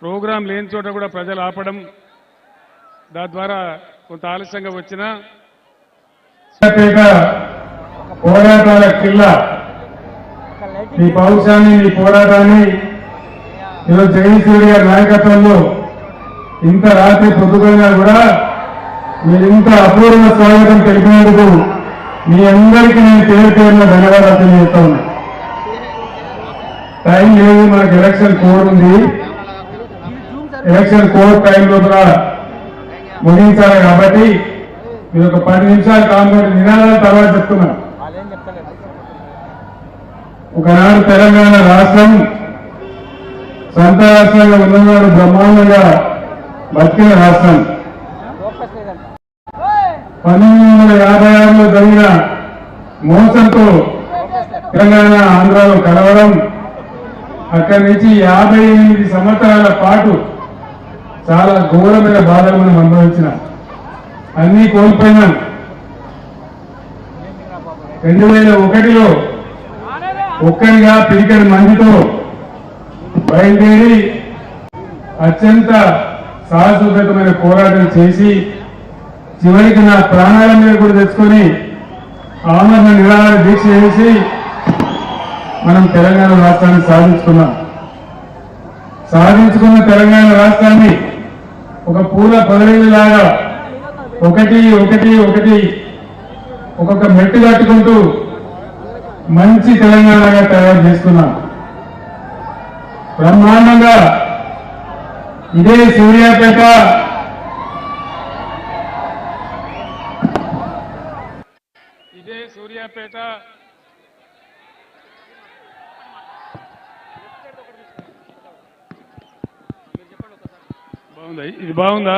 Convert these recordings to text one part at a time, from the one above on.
Programme లేని చోట కూడా ప్రజలు ఆపడం, దాని ద్వారా కొంత ఆలస్యంగా వచ్చిన పోరాటాల కిల్ల ఈ పౌరుషాన్ని, ఈ పోరాటాన్ని ఈరోజు జగదీశ్వరి గారి నాయకత్వంలో ఇంత రాత్రి పొద్దుగా కూడా మీరు ఇంత అపూర్వ స్వాగతం తెలిపినందుకు మీ అందరికీ నేను పేరు పేరున ధన్యవాదాలు తెలియజేస్తా ఉన్నా. టైం లేదు, మనకు ఎలక్షన్ కోడ్ ఉంది. ఎలక్షన్ కోడ్ టైంలో కూడా ముగించాలి కాబట్టి మీరు ఒక 10 నిమిషాలు కాంగ్రెస్ నినాదాల తర్వాత చెప్తున్నారు. ఒకనాడు తెలంగాణ రాష్ట్రం సొంత రాష్ట్రంగా ఉన్ననాడు బ్రహ్మాండంగా బతికిన రాష్ట్రం. 1956లో జరిగిన మోసంతో తెలంగాణ ఆంధ్రాలో కలవడం, అక్కడి నుంచి 58 సంవత్సరాల పాటు చాలా ఘోరమైన బాధలు మనం అనుభవించినాం. అన్నీ కోల్పోయినాం. 2001లో ఒక్కరిగా పిడికడి మందితో బయలుదేరి అత్యంత సాహసోపేతమైన పోరాటం చేసి చివరికి నా ప్రాణాల మీద కూడా తెచ్చుకొని ఆమరణ నిరాహార దీక్ష చేసి మనం తెలంగాణ రాష్ట్రాన్ని సాధించుకున్న తెలంగాణ రాష్ట్రాన్ని ఒక పూల పదవిలాగా ఒకటి ఒక్కొక్క మెట్టు కట్టుకుంటూ మంచి తెలంగాణగా తయారు చేసుకున్నాం. బ్రహ్మాండంగా ఇదే సూర్యాపేట బాగుందా? ఇది బాగుందా?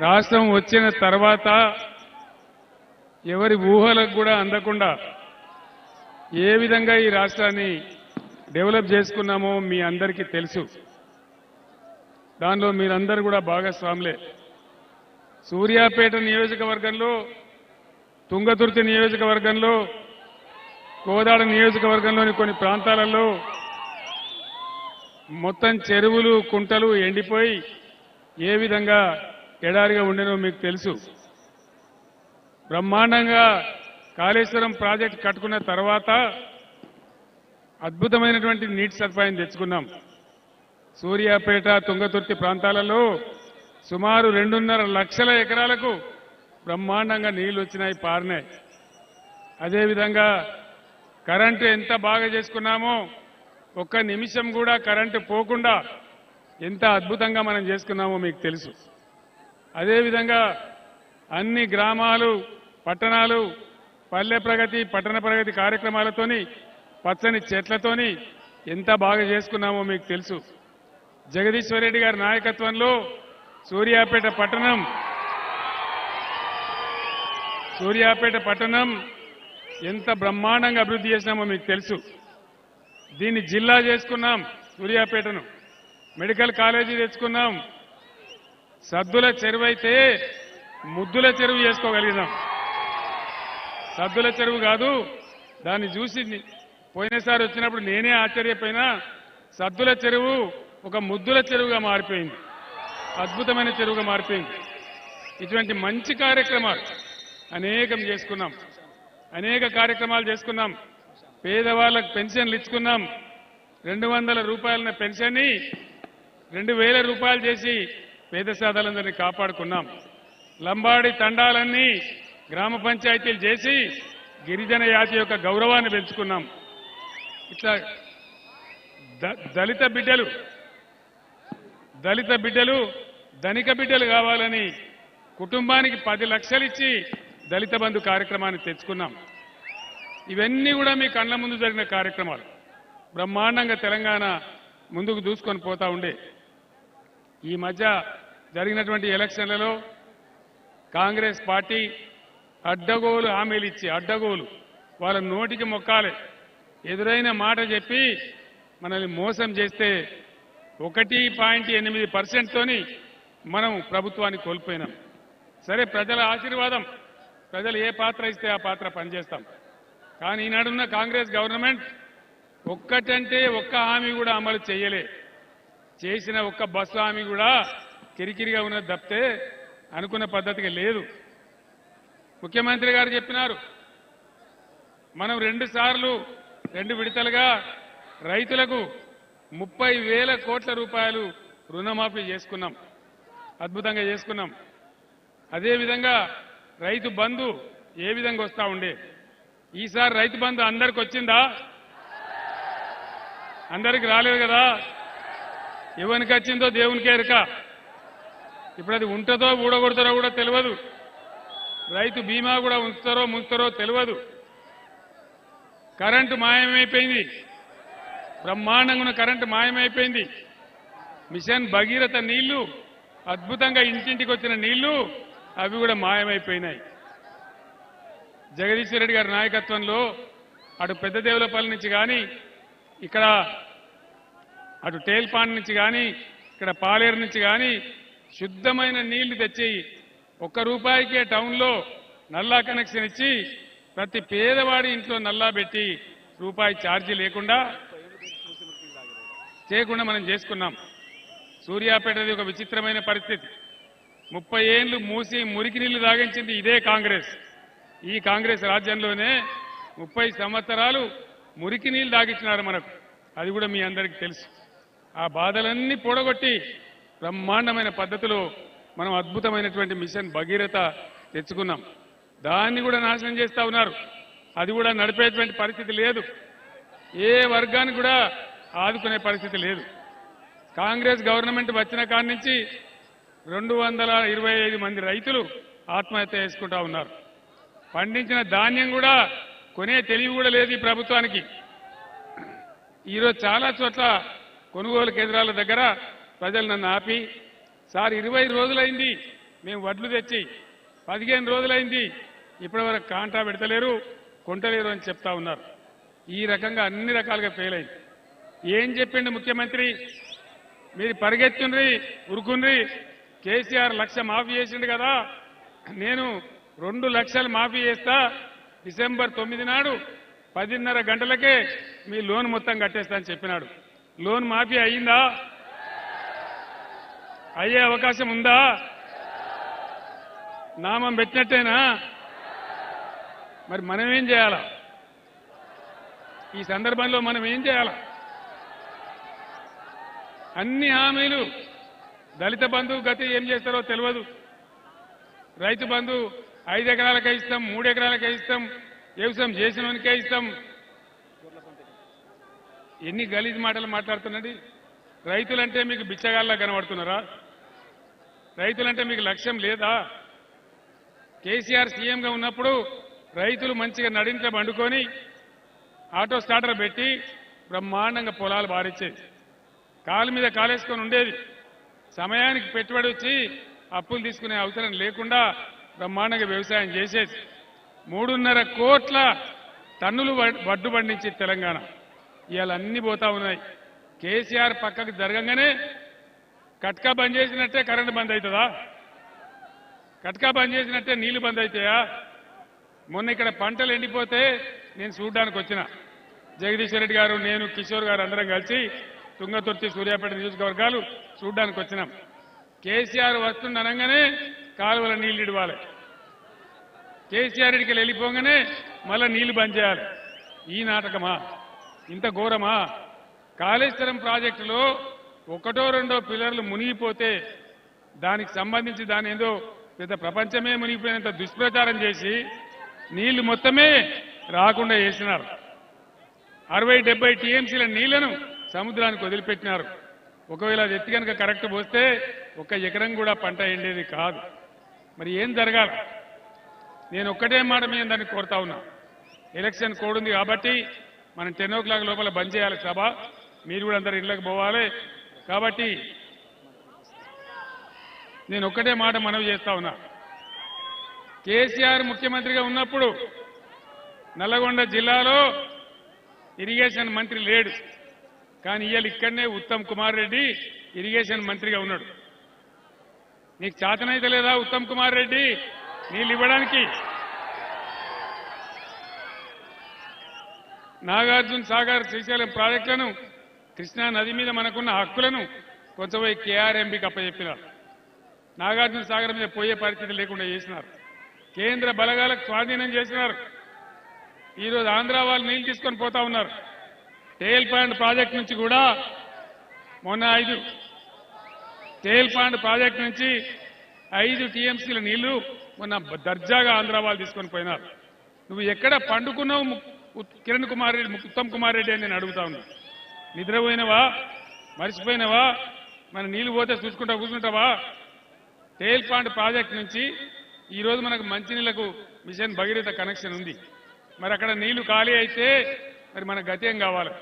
రాష్ట్రం వచ్చిన తర్వాత ఎవరి ఊహలకు కూడా అందకుండా ఏ విధంగా ఈ రాష్ట్రాన్ని డెవలప్ చేసుకున్నామో మీ అందరికీ తెలుసు. దానిలో మీరందరూ కూడా భాగస్వాములే. సూర్యాపేట నియోజకవర్గంలో, తుంగతుర్తి నియోజకవర్గంలో, కోదాడ నియోజకవర్గంలోని కొన్ని ప్రాంతాలలో మొత్తం చెరువులు, కుంటలు ఎండిపోయి ఏ విధంగా ఎడారిగా ఉండేనో మీకు తెలుసు. బ్రహ్మాండంగా కాళేశ్వరం ప్రాజెక్టు కట్టుకున్న తర్వాత అద్భుతమైనటువంటి నీటి సదుపాయం తెచ్చుకున్నాం. సూర్యాపేట, తుంగతుర్తి ప్రాంతాలలో సుమారు 2.5 లక్షల ఎకరాలకు బ్రహ్మాండంగా నీళ్లు వచ్చినాయి, పారినాయి. అదేవిధంగా కరెంటు ఎంత బాగా చేసుకున్నామో, ఒక్క నిమిషం కూడా కరెంటు పోకుండా ఎంత అద్భుతంగా మనం చేసుకున్నామో మీకు తెలుసు. అదేవిధంగా అన్ని గ్రామాలు, పట్టణాలు పల్లె ప్రగతి, పట్టణ ప్రగతి కార్యక్రమాలతోని, పచ్చని చెట్లతోని ఎంత బాగా చేసుకున్నామో మీకు తెలుసు. జగదీశ్వర్ రెడ్డి గారి నాయకత్వంలో సూర్యాపేట పట్టణం ఎంత బ్రహ్మాండంగా అభివృద్ధి చేసినామో మీకు తెలుసు. దీన్ని జిల్లా చేసుకున్నాం. సూర్యాపేటను మెడికల్ కాలేజీ తెచ్చుకున్నాం. సద్దుల చెరువు అయితే ముద్దుల చెరువు చేసుకోగలిగినాం. సద్దుల చెరువు కాదు, దాన్ని చూసి పోయినసారి వచ్చినప్పుడు నేనే ఆశ్చర్యపోయినా. సద్దుల చెరువు ఒక ముద్దుల చెరువుగా మారిపోయింది, అద్భుతమైన చెరువుగా మారిపోయింది. ఇటువంటి మంచి కార్యక్రమాలు అనేకం చేసుకున్నాం, అనేక కార్యక్రమాలు చేసుకున్నాం. పేదవాళ్ళకు పెన్షన్లు ఇచ్చుకున్నాం. 200 రూపాయల పెన్షన్ని 2000 రూపాయలు చేసి పేద సాధాలందరినీ కాపాడుకున్నాం. లంబాడి తండాలన్నీ గ్రామ పంచాయతీలు చేసి గిరిజన జాతి యొక్క గౌరవాన్ని పెంచుకున్నాం. ఇట్లా దళిత బిడ్డలు ధనిక బిడ్డలు కావాలని కుటుంబానికి 10 లక్షలు ఇచ్చి దళిత బంధు కార్యక్రమాన్ని తెచ్చుకున్నాం. ఇవన్నీ కూడా మీ కళ్ళ ముందు జరిగిన కార్యక్రమాలు. బ్రహ్మాండంగా తెలంగాణ ముందుకు దూసుకొని పోతా ఉండే. ఈ మధ్య జరిగినటువంటి ఎలక్షన్లలో కాంగ్రెస్ పార్టీ అడ్డగోలు హామీలు ఇచ్చి, అడ్డగోలు వాళ్ళ నోటికి మొక్కాలి, ఎదురైన మాట చెప్పి మనల్ని మోసం చేస్తే 1.8% తోని మనం ప్రభుత్వాన్ని కోల్పోయినాం. సరే, ప్రజల ఆశీర్వాదం, ప్రజలు ఏ పాత్ర ఇస్తే ఆ పాత్ర పనిచేస్తాం. కానీ ఈనాడున్న కాంగ్రెస్ గవర్నమెంట్ ఒక్కటంటే ఒక్క హామీ కూడా అమలు చేయలే. చేసిన ఒక్క బస్సు హామీ కూడా కిరికిరిగా ఉన్నది తప్పితే అనుకున్న పద్ధతిగా లేదు. ముఖ్యమంత్రి గారు చెప్పినారు, మనం 2 సార్లు 2 విడతలుగా రైతులకు 30,000 కోట్ల రూపాయలు రుణమాఫీ చేసుకున్నాం. అద్భుతంగా చేసుకున్నాం. అదేవిధంగా రైతు బంధు ఏ విధంగా వస్తా ఉండే, ఈసారి రైతు బంధు అందరికి వచ్చిందా? అందరికి రాలేదు కదా. ఎవరికి వచ్చిందో దేవునికి ఎరుక. ఇప్పుడు అది ఉంటుందో ఊడగొడతారో కూడా తెలియదు. రైతు బీమా కూడా ఉంచుతారో ముంచుతారో తెలియదు. కరెంటు మాయమైపోయింది. బ్రహ్మాండంగా ఉన్న కరెంటు మాయమైపోయింది. మిషన్ భగీరథ నీళ్లు అద్భుతంగా ఇంటింటికి వచ్చిన నీళ్లు అవి కూడా మాయమైపోయినాయి. జగదీశ్వర్ రెడ్డి గారి నాయకత్వంలో అటు పెద్ద దేవులపల్లి నుంచి కానీ, ఇక్కడ అటు టేల్పాండ్ నుంచి కానీ, ఇక్కడ పాలేరు నుంచి కానీ శుద్ధమైన నీళ్లు తెచ్చి ₹1 టౌన్లో నల్లా కనెక్షన్ ఇచ్చి ప్రతి పేదవాడి ఇంట్లో నల్లా పెట్టి రూపాయి ఛార్జీ లేకుండా చేయకుండా మనం చేసుకున్నాం. సూర్యాపేటది ఒక విచిత్రమైన పరిస్థితి. 30 ఏళ్లు మూసి మురికి నీళ్లు తాగించింది ఇదే కాంగ్రెస్. ఈ కాంగ్రెస్ రాజ్యంలోనే 30 సంవత్సరాలు మురికి నీళ్లు తాగించినారు మనకు. అది కూడా మీ అందరికీ తెలుసు. ఆ బాధలన్నీ పొడగొట్టి బ్రహ్మాండమైన పద్ధతిలో మనం అద్భుతమైనటువంటి మిషన్ భగీరథ తెచ్చుకున్నాం. దాన్ని కూడా నాశనం చేస్తా ఉన్నారు. అది కూడా నడిపేటువంటి పరిస్థితి లేదు. ఏ వర్గానికి కూడా ఆదుకునే పరిస్థితి లేదు. కాంగ్రెస్ గవర్నమెంట్ వచ్చిన కాడి నుంచి 225 మంది రైతులు ఆత్మహత్య చేసుకుంటా ఉన్నారు. పండించిన ధాన్యం కూడా కొనే తెలివి కూడా లేదు ఈ ప్రభుత్వానికి. ఈరోజు చాలా చోట్ల కొనుగోలు కేంద్రాల దగ్గర ప్రజలు నన్ను ఆపి, సార్ 20 రోజులైంది మేము వడ్లు తెచ్చి, 15 రోజులైంది ఇప్పటివరకు కాంటా పెడతలేరు, కొంటలేరు అని చెప్తా ఉన్నారు. ఈ రకంగా అన్ని రకాలుగా ఫెయిల్ అయింది. ఏం చెప్పిండు ముఖ్యమంత్రి? మీరు పరిగెత్తుండ్రి, ఉరుకుండ్రి, కేసీఆర్ 1,00,000 మాఫీ చేసిండు కదా, నేను 2 లక్షలు మాఫీ చేస్తా, డిసెంబర్ 9 నాడు 10:30 గంటలకే మీ లోన్ మొత్తం కట్టేస్తా అని చెప్పినాడు. లోన్ మాఫీ అయ్యిందా? అయ్యే అవకాశం ఉందా? నామం పెట్టినట్టేనా? మరి మనం ఏం చేయాలా? ఈ సందర్భంలో మనం ఏం చేయాలా? అన్ని హామీలు, దళిత బంధు గతి ఏం చేస్తారో తెలియదు. రైతు బంధు 5 ఎకరాలకే ఇస్తాం, 3 ఎకరాలకే ఇస్తాం, వ్యవసాయం చేసినోనికే ఇస్తాం. ఎన్ని గలీజ్ మాటలు మాట్లాడుతున్నాడు. రైతులంటే మీకు బిచ్చగాళ్ళ కనబడుతున్నారా? రైతులంటే మీకు లక్ష్యం లేదా? కేసీఆర్ సీఎంగా ఉన్నప్పుడు రైతులు మంచిగా నడింట్లో వండుకొని ఆటో స్టార్టర్ పెట్టి బ్రహ్మాండంగా పొలాలు బారిచ్చేది. కాలు మీద కాలేసుకొని ఉండేది. సమయానికి పెట్టుబడి వచ్చి అప్పులు తీసుకునే అవసరం లేకుండా బ్రహ్మాండంగా వ్యవసాయం చేసేది. 3.5 కోట్ల టన్నులు వడ్డు పండించి తెలంగాణ ఇవాళ అన్ని పోతా ఉన్నాయి. కేసీఆర్ పక్కకు జరగంగానే కట్కా బంద్ చేసినట్టే కరెంటు బంద్ అవుతుందా? కట్కా బంద్ చేసినట్టే నీళ్లు బంద్ అవుతాయా? మొన్న ఇక్కడ పంటలు ఎండిపోతే నేను చూడ్డానికి వచ్చిన, జగదీశ్వర్ రెడ్డి గారు, నేను, కిషోర్ గారు అందరం కలిసి తుంగతుర్తి, సూర్యాపేట నియోజకవర్గాలు చూడ్డానికి వచ్చినాం. కేసీఆర్ వస్తుండనగానే కాలువల నీళ్లు ఇడవాలి, కేసీఆర్ రెడ్డికి వెళ్ళిపోగానే మళ్ళా నీళ్లు బంద్ చేయాలి. ఈ నాటకమా? ఇంత ఘోరమా? కాళేశ్వరం ప్రాజెక్టులో 1, 2 పిల్లర్లు మునిగిపోతే దానికి సంబంధించి దాని ఏదో పెద్ద ప్రపంచమే మునిగిపోయినంత దుష్ప్రచారం చేసి నీళ్లు మొత్తమే రాకుండా చేసినారు. 60-70 టీఎంసీల నీళ్లను సముద్రానికి వదిలిపెట్టినారు. ఒకవేళ అది ఎత్తి కనుక కరెక్ట్ పోస్తే 1 ఎకరం కూడా పంట ఎండేది కాదు. మరి ఏం జరగాలి? నేను ఒక్కటే మాట మీ అందరినీ కోరుతా ఉన్నా. ఎలక్షన్ కోడ్ ఉంది కాబట్టి మనం 10 o'clock లోపల బంద్ చేయాలి సభ. మీరు కూడా అందరు ఇళ్లకు పోవాలి. కాబట్టి నేను ఒక్కటే మాట మనవి చేస్తా ఉన్నా. కేసీఆర్ ముఖ్యమంత్రిగా ఉన్నప్పుడు నల్లగొండ జిల్లాలో ఇరిగేషన్ మంత్రి లేడు. కానీ ఇవాళ ఇక్కడనే ఉత్తమ్ కుమార్ రెడ్డి ఇరిగేషన్ మంత్రిగా ఉన్నాడు. నీకు చేతనైతే లేదా ఉత్తమ్ కుమార్ రెడ్డి నీళ్ళు ఇవ్వడానికి? నాగార్జున సాగర్ శ్రీశైలం ప్రాజెక్టులను కృష్ణా నది మీద మనకున్న హక్కులను కొంచెం పోయి కేఆర్ఎంబీకి అప్పచెప్పినారు. నాగార్జున సాగర్ మీద పోయే పరిస్థితి లేకుండా చేసినారు. కేంద్ర బలగాలకు స్వాధీనం చేసినారు. ఈరోజు ఆంధ్ర వాళ్ళు నీళ్లు తీసుకొని పోతా ఉన్నారు. టేల్ పాండ్ ప్రాజెక్టు నుంచి కూడా మొన్న 5 టేల్ పాండ్ ప్రాజెక్టు నుంచి 5 టీఎంసీల నీళ్లు మొన్న దర్జాగా ఆంధ్ర వాళ్ళు తీసుకొని పోయినారు. నువ్వు ఎక్కడ పండుకున్నావు కిరణ్ కుమార్ రెడ్డి, ఉత్తమ్ కుమార్ రెడ్డి అని నేను అడుగుతా ఉన్నా. నిద్రపోయినవా, మర్చిపోయినవా, మన నీళ్లు పోతే చూసుకుంటా కూర్చుంటావా? టేల్ పాండ్ ప్రాజెక్టు నుంచి ఈరోజు మనకు మంచినీళ్లకు మిషన్ భగీరథ కనెక్షన్ ఉంది. మరి అక్కడ నీళ్లు ఖాళీ అయితే మరి మన గతి ఏం కావాలి?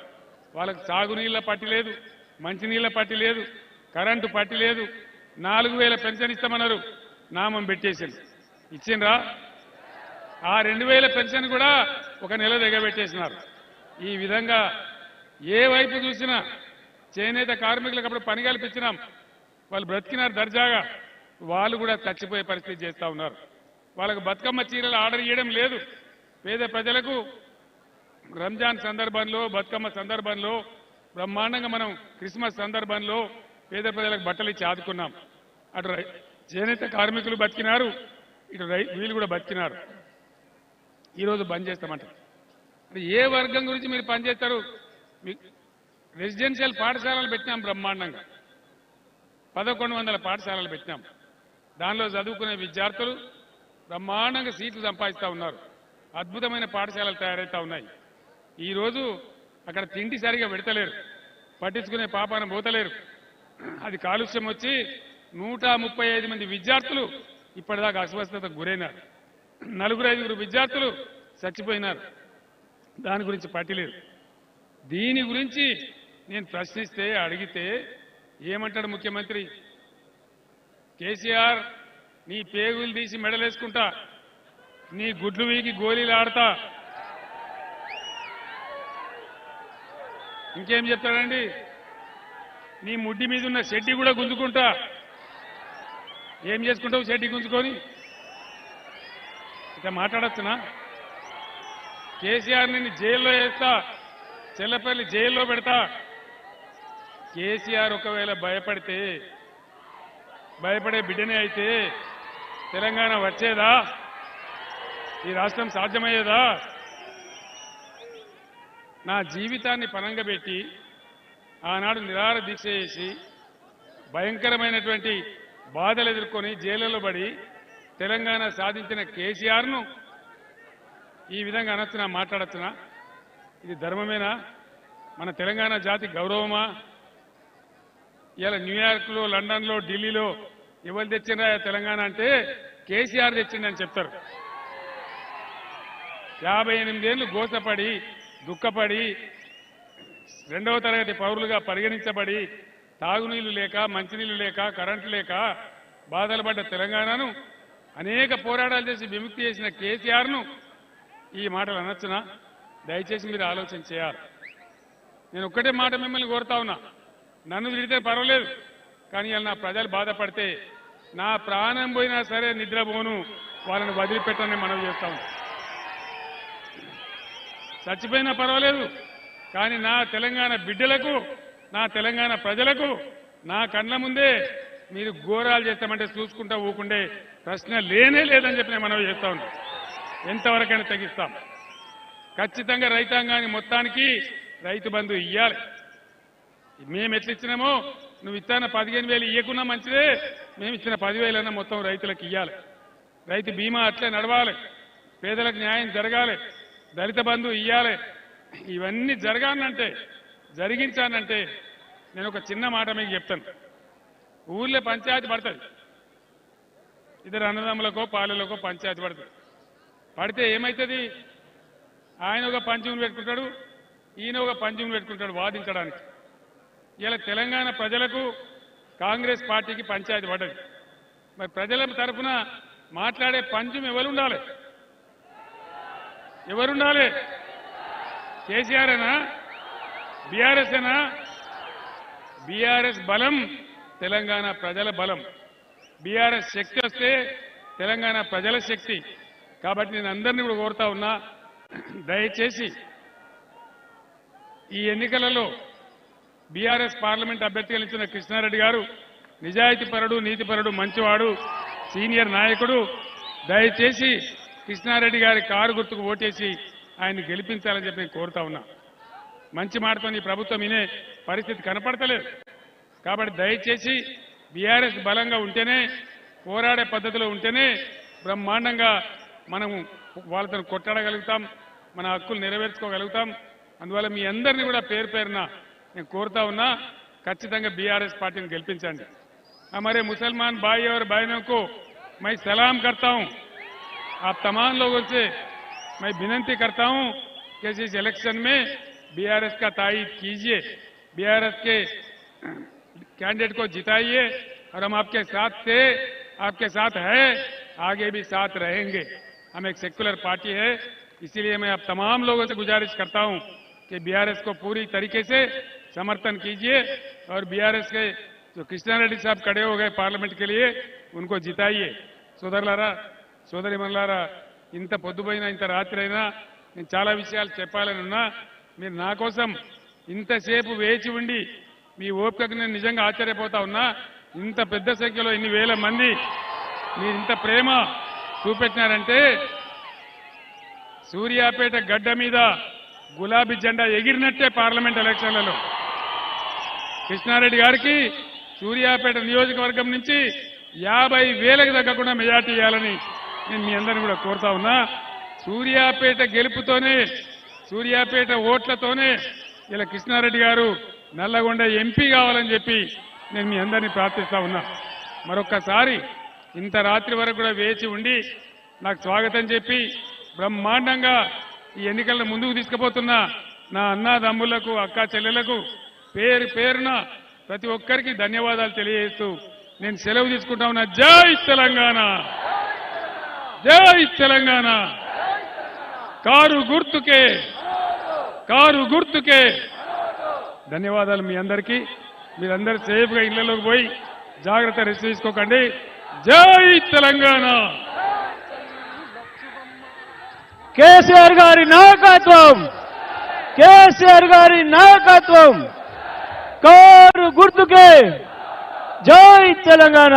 వాళ్ళకు సాగునీళ్ల పట్టి లేదు, మంచినీళ్ల పట్టి లేదు, కరెంటు పట్టి లేదు. 4000 పెన్షన్ ఇస్తామన్నారు, నామం పెట్టేసింది. ఇచ్చిండ్రా? ఆ 2000 పెన్షన్ కూడా ఒక నెల దిగబెట్టేసినారు. ఈ విధంగా ఏ వైపు చూసినా చేనేత కార్మికులకు అప్పుడు పని కల్పించినాం, వాళ్ళు బ్రతికినారు దర్జాగా. వాళ్ళు కూడా చచ్చిపోయే పరిస్థితి చేస్తా ఉన్నారు. వాళ్ళకు బతుకమ్మ చీరలు ఆర్డర్ చేయడం లేదు. పేద ప్రజలకు రంజాన్ సందర్భంలో, బతుకమ్మ సందర్భంలో, బ్రహ్మాండంగా మనం క్రిస్మస్ సందర్భంలో పేద ప్రజలకు బట్టలు ఇచ్చి ఆదుకున్నాం. అటు చేనేత కార్మికులు బతికినారు, ఇటు వీళ్ళు కూడా బతికినారు. ఈరోజు బంద్ చేస్తామంటారు. ఏ వర్గం గురించి మీరు పనిచేస్తారు? రెసిడెన్షియల్ పాఠశాలలు పెట్టినాం బ్రహ్మాండంగా, 1100 పాఠశాలలు పెట్టినాం. దానిలో చదువుకునే విద్యార్థులు బ్రహ్మాండంగా సీట్లు సంపాదిస్తూ ఉన్నారు. అద్భుతమైన పాఠశాలలు తయారవుతా ఉన్నాయి. ఈరోజు అక్కడ తిండి సరిగా పెడతలేరు, పట్టించుకునే పాపాన పోతలేరు. అది కాలుష్యం వచ్చి 135 మంది విద్యార్థులు ఇప్పటిదాకా అస్వస్థతకు గురైనారు. 4-5 విద్యార్థులు చచ్చిపోయినారు. దాని గురించి పట్టిలేదు. దీని గురించి నేను ప్రశ్నిస్తే, అడిగితే ఏమంటాడు ముఖ్యమంత్రి? కేసీఆర్, నీ పేగులు తీసి మెడలేసుకుంటా, నీ గుడ్లు వీకి గోళీలు ఆడతా. ఇంకేం చెప్తాడండి? నీ ముడ్డి మీద ఉన్న షెడ్డి కూడా గుంజుకుంటా. ఏం చేసుకుంటావు షెడ్డి గుంజుకొని? ఇక మాట్లాడచ్చునా? కేసీఆర్ నిన్ను జైల్లో వేస్తా, చెల్లపల్లి జైల్లో పెడతా. కేసీఆర్ ఒకవేళ భయపడే బిడ్డనే అయితే తెలంగాణ వచ్చేదా? ఈ రాష్ట్రం సాధ్యమయ్యేదా? నా జీవితాన్ని పణంగా పెట్టి ఆనాడు నిరాహార దీక్ష చేసి భయంకరమైనటువంటి బాధలు ఎదుర్కొని జైళ్లలో పడి తెలంగాణ సాధించిన కేసీఆర్ను ఈ విధంగా అనొచ్చునా, మాట్లాడచ్చునా? ఇది ధర్మమేనా? మన తెలంగాణ జాతి గౌరవమా? ఇలా న్యూయార్క్లో, లండన్లో, ఢిల్లీలో ఎవరు తెచ్చిండ్రా తెలంగాణ అంటే కేసీఆర్ తెచ్చిండని చెప్తారు. 58 ఏళ్లు గోసపడి, దుఃఖపడి, 2వ తరగతి పౌరులుగా పరిగణించబడి, తాగునీళ్లు లేక, మంచినీళ్లు లేక, కరెంటు లేక బాధలు పడ్డ తెలంగాణను అనేక పోరాటాలు చేసి విముక్తి చేసిన కేసీఆర్ను ఈ మాటలు అనొచ్చునా? దయచేసి మీరు ఆలోచన చేయాలి. నేను ఒక్కటే మాట మిమ్మల్ని కోరుతా ఉన్నా, నన్ను తిడితే పర్వాలేదు, కానీ ఇలా నా ప్రజలు బాధపడితే నా ప్రాణం పోయినా సరే నిద్రపోను, వాళ్ళని వదిలిపెట్టని మనవి చేస్తా ఉన్నా. చచ్చిపోయినా పర్వాలేదు, కానీ నా తెలంగాణ బిడ్డలకు, నా తెలంగాణ ప్రజలకు నా కళ్ళ ముందే మీరు ఘోరాలు చేస్తామంటే చూసుకుంటా ఊకుండే ప్రశ్న లేనే లేదని చెప్పి నేను మనవి చేస్తా ఉన్నా. ఎంతవరకైనా తగ్గిస్తాం. ఖచ్చితంగా రైతాంగాన్ని మొత్తానికి రైతు బంధు ఇయ్యాలి. మేము ఎట్లా ఇచ్చినామో నువ్వు ఇస్తాన 15,000 ఇయ్యకున్నా మంచిదే, మేము ఇచ్చిన 10,000 మొత్తం రైతులకు ఇయ్యాలి. రైతు బీమా అట్లే నడవాలి, పేదలకు న్యాయం జరగాలి, దళిత బంధు ఇయ్యాలి. ఇవన్నీ జరగానంటే, జరిగించానంటే నేను ఒక చిన్న మాట మీకు చెప్తాను. ఊళ్ళో పంచాయతీ పడుతుంది, ఇద్దరు అన్నదమ్ములకో పాలెలకో పంచాయతీ పడుతుంది. పడితే ఏమవుతుంది? ఆయన ఒక పంచమును పెట్టుకుంటాడు, ఈయన ఒక పంచమును పెట్టుకుంటాడు వాదించడానికి. ఇలా తెలంగాణ ప్రజలకు కాంగ్రెస్ పార్టీకి పంచాయతీ పడ్డది. మరి ప్రజల తరఫున మాట్లాడే పంచం ఎవరుండాలి? ఎవరుండాలి? కేసీఆర్ అయినా, బీఆర్ఎస్ అయినా? బీఆర్ఎస్ బలం తెలంగాణ ప్రజల బలం. బీఆర్ఎస్ శక్తి వస్తే తెలంగాణ ప్రజల శక్తి. కాబట్టి నేను అందరినీ కూడా కోరుతా ఉన్నా, దయచేసి ఈ ఎన్నికలలో బీఆర్ఎస్ పార్లమెంట్ అభ్యర్థిగా నిలిచిన కృష్ణారెడ్డి గారు నిజాయితీపరుడు, నీతిపరుడు, మంచివాడు, సీనియర్ నాయకుడు. దయచేసి కృష్ణారెడ్డి గారి కారు గుర్తుకు ఓటేసి ఆయన్ని గెలిపించాలని చెప్పి నేను కోరుతా ఉన్నా. మంచి మాటతో ఈ ప్రభుత్వం వినే పరిస్థితి కనపడతలేదు. కాబట్టి దయచేసి బీఆర్ఎస్ బలంగా ఉంటేనే, పోరాడే పద్ధతిలో ఉంటేనే బ్రహ్మాండంగా మనము వాళ్ళతో కొట్టాడగలుగుతాం, మన హక్కులు నెరవేర్చుకోగలుగుతాం. అందువల్ల మీ అందరినీ కూడా పేరు పేరున నేను కోరుతా ఉన్నా, ఖచ్చితంగా బీఆర్ఎస్ పార్టీని గెలిపించండి. हमारे मुसलमान भाई और बहनों को मैं सलाम करता हूं. आप तमाम लोगों से मैं विनती करता हूं कि इस इलेक्शन में बीआरएस का तायीद कीजिए, बीआरएस के कैंडिडेट को जिताइए और हम आपके साथ थे, आपके साथ है, आगे भी साथ रहेंगे. हम एक सेक्युलर पार्टी है, इसीलिए मैं आप तमाम लोगों से गुजारिश करता हूं कि बीआरएस को पूरी तरीके से समर्थन कीजिए और बीआरएस के जो कृष्णारेड्डी साहब खड़े हो गए पार्लियामेंट के लिए, उनको जिताइए. సోదరులారా, సోదరిమణులారా, ఇంత పొద్దుపోయినా ఇంత రాత్రి అయినా నేను చాలా విషయాలు చెప్పాలని ఉన్నా. మీరు నా కోసం ఇంతసేపు వేచి ఉండి మీ ఓపికకు నేను నిజంగా ఆశ్చర్యపోతా ఉన్నా. ఇంత పెద్ద సంఖ్యలో ఇన్ని వేల మంది మీరు ఇంత ప్రేమ చూపెట్టినారంటే, సూర్యాపేట గడ్డ మీద గులాబీ జెండా ఎగిరినట్టే పార్లమెంట్ ఎలక్షన్లలో. కృష్ణారెడ్డి గారికి సూర్యాపేట నియోజకవర్గం నుంచి 50,000కి తగ్గకుండా మెజార్టీ ఇవ్వాలని నేను మీ అందరిని కూడా కోరుతా ఉన్నా. సూర్యాపేట గెలుపుతోనే, సూర్యాపేట ఓట్లతోనే ఇలా కృష్ణారెడ్డి గారు నల్లగొండ ఎంపీ కావాలని చెప్పి నేను మీ అందరినీ ప్రార్థిస్తా ఉన్నా. మరొక్కసారి ఇంత రాత్రి వరకు కూడా వేచి ఉండి నాకు స్వాగతం చెప్పి బ్రహ్మాండంగా ఈ ఎన్నికలను ముందుకు తీసుకుపోతున్నా నా అన్నదమ్ములకు, అక్క చెల్లెలకు పేరు పేరున ప్రతి ఒక్కరికి ధన్యవాదాలు తెలియజేస్తూ నేను సెలవు తీసుకుంటా ఉన్నా. జై తెలంగాణ, జై తెలంగాణ. కారు గుర్తుకే, కారు గుర్తుకే. ధన్యవాదాలు మీ అందరికీ. మీరందరూ సేఫ్గా ఇళ్లలోకి పోయి జాగ్రత్త రెస్ట్ తీసుకోకండి. జై తెలంగాణ. కేసీఆర్ గారి నాయకత్వం, కేసీఆర్ గారి నాయకత్వం. కారు గుర్తుకే. జై తెలంగాణ.